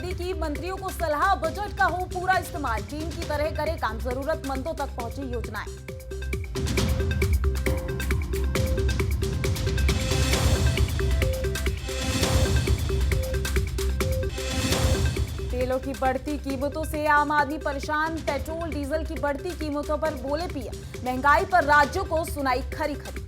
मोदी की मंत्रियों को सलाह, बजट का हो पूरा इस्तेमाल, टीम की तरह करे काम, जरूरतमंदों तक पहुंची योजनाएं। तेलों की बढ़ती कीमतों से आम आदमी परेशान, पेट्रोल डीजल की बढ़ती कीमतों पर बोले पीएम, महंगाई पर राज्यों को सुनाई खरी खरी।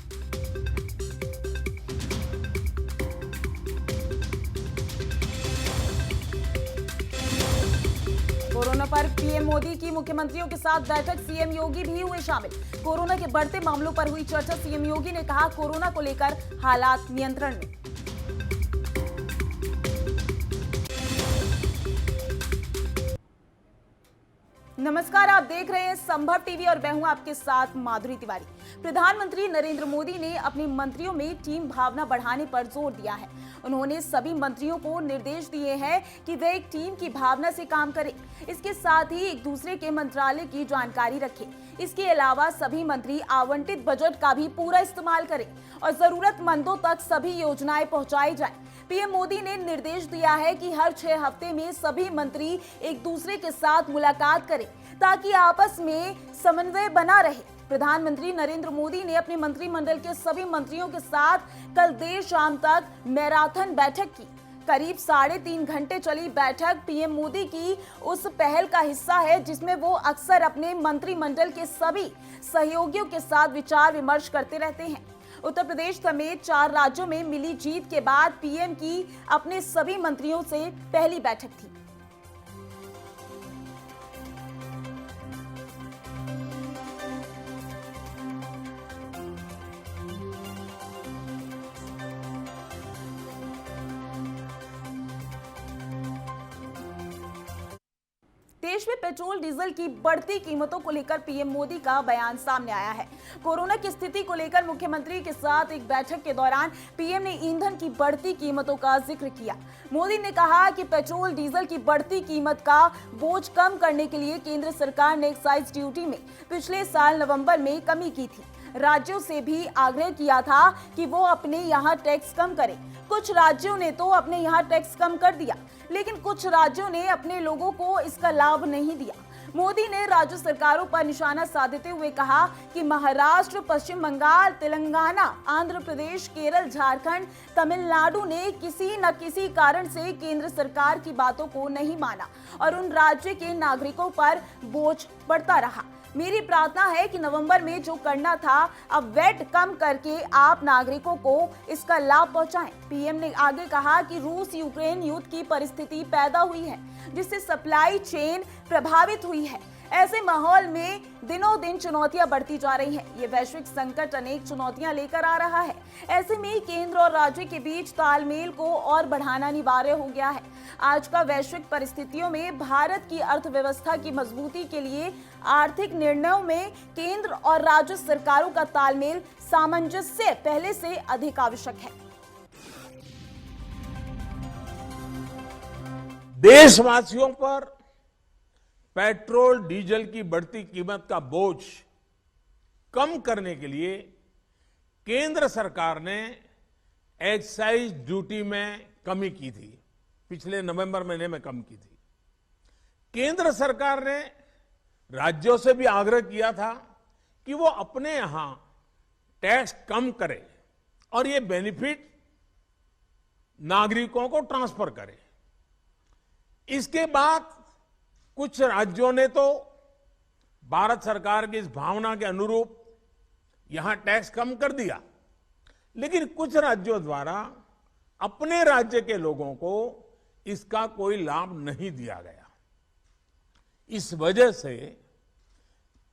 कोरोना पर पीएम मोदी की मुख्यमंत्रियों के साथ बैठक, सीएम योगी भी हुए शामिल। कोरोना के बढ़ते मामलों पर हुई चर्चा, सीएम योगी ने कहा कोरोना को लेकर हालात नियंत्रण में। नमस्कार, आप देख रहे हैं संभव टीवी और मैं हूं आपके साथ माधुरी तिवारी। प्रधानमंत्री नरेंद्र मोदी ने अपने मंत्रियों में टीम भावना बढ़ाने पर जोर दिया है। उन्होंने सभी मंत्रियों को निर्देश दिए हैं कि वे एक टीम की भावना से काम करें। इसके साथ ही एक दूसरे के मंत्रालय की जानकारी रखें। इसके अलावा सभी मंत्री आवंटित बजट का भी पूरा इस्तेमाल करें और जरूरतमंदों तक सभी योजनाएं पहुंचाई जाएं। पीएम मोदी ने निर्देश दिया है कि हर 6 हफ्ते में सभी मंत्री एक दूसरे के साथ मुलाकात करें ताकि आपस में समन्वय बना रहे। प्रधानमंत्री नरेंद्र मोदी ने अपने मंत्रिमंडल के सभी मंत्रियों के साथ कल देर शाम तक मैराथन बैठक की। करीब 3.5 घंटे चली बैठक पीएम मोदी की उस पहल का हिस्सा है जिसमें वो अक्सर अपने मंत्रिमंडल के सभी सहयोगियों के साथ विचार विमर्श करते रहते हैं। उत्तर प्रदेश समेत 4 राज्यों में मिली जीत के बाद पीएम की अपने सभी मंत्रियों से पहली बैठक थी। देश में पेट्रोल डीजल की बढ़ती कीमतों को लेकर पीएम मोदी का बयान सामने आया है। कोरोना की स्थिति को लेकर मुख्यमंत्री के साथ एक बैठक के दौरान पीएम ने ईंधन की बढ़ती कीमतों का जिक्र किया। मोदी ने कहा कि पेट्रोल डीजल की बढ़ती कीमत का बोझ कम करने के लिए केंद्र सरकार ने एक्साइज ड्यूटी में पिछले साल नवंबर में कमी की थी। राज्यों से भी आग्रह किया था कि वो अपने यहाँ टैक्स कम करें। कुछ राज्यों ने तो अपने यहाँ टैक्स कम कर दिया, लेकिन कुछ राज्यों ने अपने लोगों को इसका लाभ नहीं दिया। मोदी ने राज्य सरकारों पर निशाना साधते हुए कहा कि महाराष्ट्र, पश्चिम बंगाल, तेलंगाना, आंध्र प्रदेश, केरल, झारखंड, तमिलनाडु ने किसी न किसी कारण से केंद्र सरकार की बातों को नहीं माना और उन राज्य के नागरिकों पर बोझ बढ़ता रहा। मेरी प्रार्थना है कि नवंबर में जो करना था अब वैट कम करके आप नागरिकों को इसका लाभ पहुंचाएं। पीएम ने आगे कहा कि रूस यूक्रेन युद्ध की परिस्थिति पैदा हुई है जिससे सप्लाई चेन प्रभावित हुई है। ऐसे माहौल में दिनों दिन चुनौतियां बढ़ती जा रही हैं। ये वैश्विक संकट अनेक चुनौतियां लेकर आ रहा है। ऐसे में केंद्र और राज्य के बीच तालमेल को और बढ़ाना अनिवार्य हो गया है। आज का वैश्विक परिस्थितियों में भारत की अर्थव्यवस्था की मजबूती के लिए आर्थिक निर्णयों में केंद्र और राज्य सरकारों का तालमेल, सामंजस्य पहले से अधिक आवश्यक है। देशवासियों पर पेट्रोल डीजल की बढ़ती कीमत का बोझ कम करने के लिए केंद्र सरकार ने एक्साइज ड्यूटी में कमी की थी। पिछले नवंबर महीने में कम की थी। केंद्र सरकार ने राज्यों से भी आग्रह किया था कि वो अपने यहां टैक्स कम करें और ये बेनिफिट नागरिकों को ट्रांसफर करें। इसके बाद कुछ राज्यों ने तो भारत सरकार की इस भावना के अनुरूप यहां टैक्स कम कर दिया, लेकिन कुछ राज्यों द्वारा अपने राज्य के लोगों को इसका कोई लाभ नहीं दिया गया। इस वजह से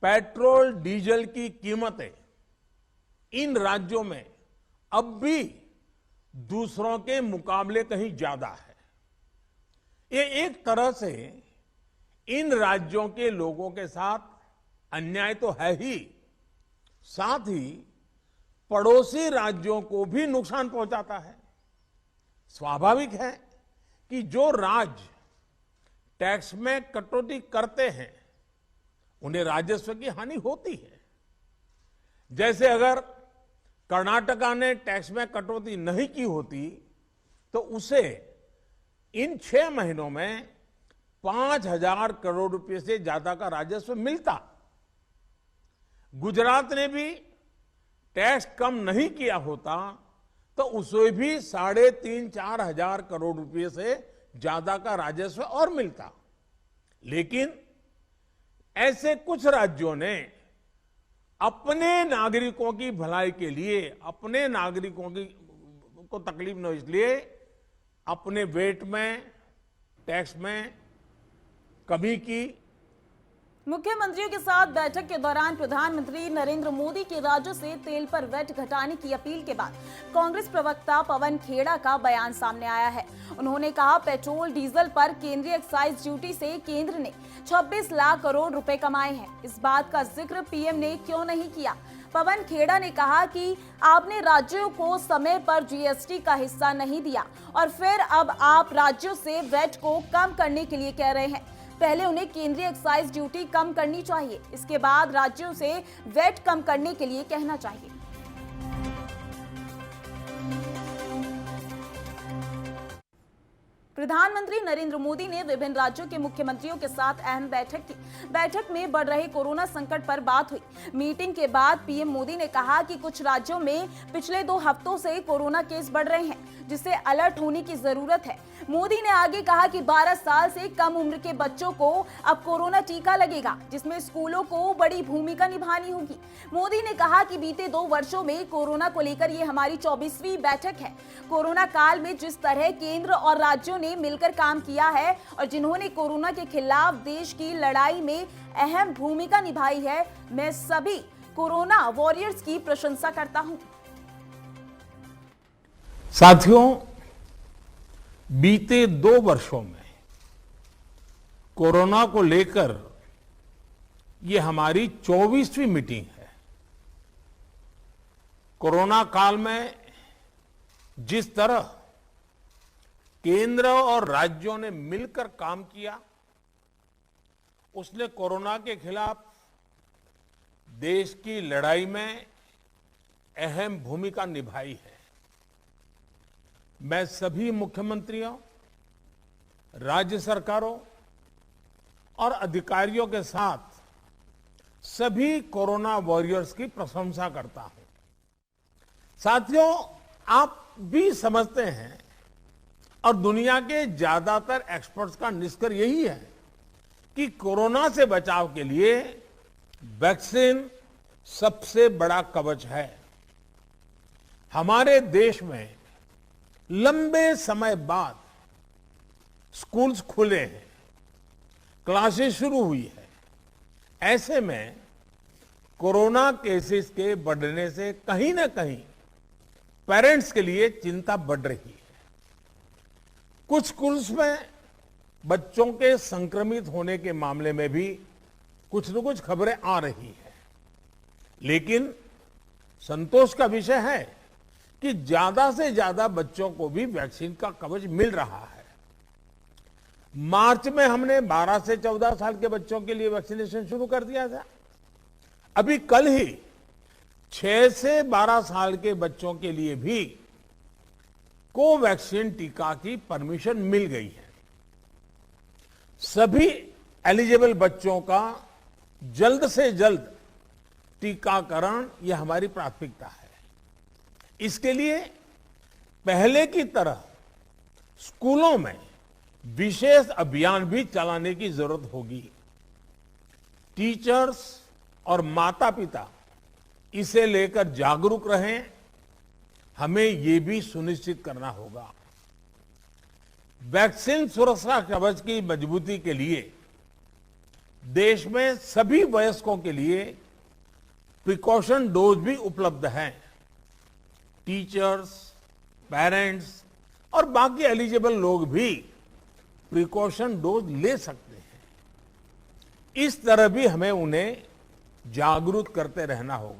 पेट्रोल डीजल की कीमतें इन राज्यों में अब भी दूसरों के मुकाबले कहीं ज्यादा है। ये एक तरह से इन राज्यों के लोगों के साथ अन्याय तो है ही, साथ ही पड़ोसी राज्यों को भी नुकसान पहुंचाता है। स्वाभाविक है कि जो राज्य टैक्स में कटौती करते हैं उन्हें राजस्व की हानि होती है। जैसे अगर कर्नाटका ने टैक्स में कटौती नहीं की होती तो उसे इन 6 महीनों में 5,000 करोड़ रुपए से ज्यादा का राजस्व मिलता। गुजरात ने भी टैक्स कम नहीं किया होता तो उसे भी 3,500-4 हजार करोड़ रुपए से ज्यादा का राजस्व और मिलता। लेकिन ऐसे कुछ राज्यों ने अपने नागरिकों की भलाई के लिए, अपने नागरिकों को तकलीफ न हो इसलिए अपने वेट में, टैक्स में कमी की। मुख्यमंत्रियों के साथ बैठक के दौरान प्रधानमंत्री नरेंद्र मोदी के राज्यों से तेल पर वैट घटाने की अपील के बाद कांग्रेस प्रवक्ता पवन खेड़ा का बयान सामने आया है। उन्होंने कहा, पेट्रोल डीजल पर केंद्रीय एक्साइज ड्यूटी से केंद्र ने 26 लाख करोड़ रुपए कमाए हैं। इस बात का जिक्र पीएम ने क्यों नहीं किया? पवन खेड़ा ने कहा कि आपने राज्यों को समय पर जीएसटी का हिस्सा नहीं दिया और फिर अब आप राज्यों से वैट को कम करने के लिए कह रहे हैं। पहले उन्हें केंद्रीय एक्साइज ड्यूटी कम करनी चाहिए, इसके बाद राज्यों से वैट कम करने के लिए कहना चाहिए। प्रधानमंत्री नरेंद्र मोदी ने विभिन्न राज्यों के मुख्यमंत्रियों के साथ अहम बैठक की। बैठक में बढ़ रहे कोरोना संकट पर बात हुई। मीटिंग के बाद पीएम मोदी ने कहा कि कुछ राज्यों में पिछले 2 हफ्तों से कोरोना केस बढ़ रहे हैं, जिससे अलर्ट होने की जरूरत है। मोदी ने आगे कहा कि 12 साल से कम उम्र के बच्चों को अब कोरोना टीका लगेगा, जिसमें स्कूलों को बड़ी भूमिका निभानी होगी। मोदी ने कहा कि बीते 2 वर्षों में कोरोना को लेकर ये हमारी 24वीं बैठक है। कोरोना काल में जिस तरह केंद्र और राज्यों ने मिलकर काम किया है और जिन्होंने कोरोना के खिलाफ देश की लड़ाई में अहम भूमिका निभाई है, मैं सभी कोरोना वॉरियर्स की प्रशंसा करता हूं। साथियों, बीते 2 वर्षों में कोरोना को लेकर ये हमारी 24वीं मीटिंग है। कोरोना काल में जिस तरह केंद्र और राज्यों ने मिलकर काम किया, उसने कोरोना के खिलाफ देश की लड़ाई में अहम भूमिका निभाई है। मैं सभी मुख्यमंत्रियों, राज्य सरकारों और अधिकारियों के साथ सभी कोरोना वॉरियर्स की प्रशंसा करता हूं। साथियों, आप भी समझते हैं और दुनिया के ज्यादातर एक्सपर्ट्स का निष्कर्ष यही है कि कोरोना से बचाव के लिए वैक्सीन सबसे बड़ा कवच है। हमारे देश में लंबे समय बाद स्कूल्स खुले हैं, क्लासेस शुरू हुई है। ऐसे में कोरोना केसेस के बढ़ने से कहीं ना कहीं पेरेंट्स के लिए चिंता बढ़ रही है। कुछ स्कूल्स में बच्चों के संक्रमित होने के मामले में भी कुछ न कुछ खबरें आ रही है। लेकिन संतोष का विषय है कि ज्यादा से ज्यादा बच्चों को भी वैक्सीन का कवच मिल रहा है। मार्च में हमने 12 से 14 साल के बच्चों के लिए वैक्सीनेशन शुरू कर दिया था। अभी कल ही 6 से 12 साल के बच्चों के लिए भी कोवैक्सीन टीका की परमिशन मिल गई है। सभी एलिजिबल बच्चों का जल्द से जल्द टीकाकरण यह हमारी प्राथमिकता है। इसके लिए पहले की तरह स्कूलों में विशेष अभियान भी चलाने की जरूरत होगी। टीचर्स और माता पिता इसे लेकर जागरूक रहें, हमें ये भी सुनिश्चित करना होगा। वैक्सीन सुरक्षा कवच की मजबूती के लिए देश में सभी वयस्कों के लिए प्रिकॉशन डोज भी उपलब्ध हैं। टीचर्स, पेरेंट्स और बाकी एलिजिबल लोग भी प्रिकॉशन डोज ले सकते हैं। इस तरह भी हमें उन्हें जागरूक करते रहना होगा।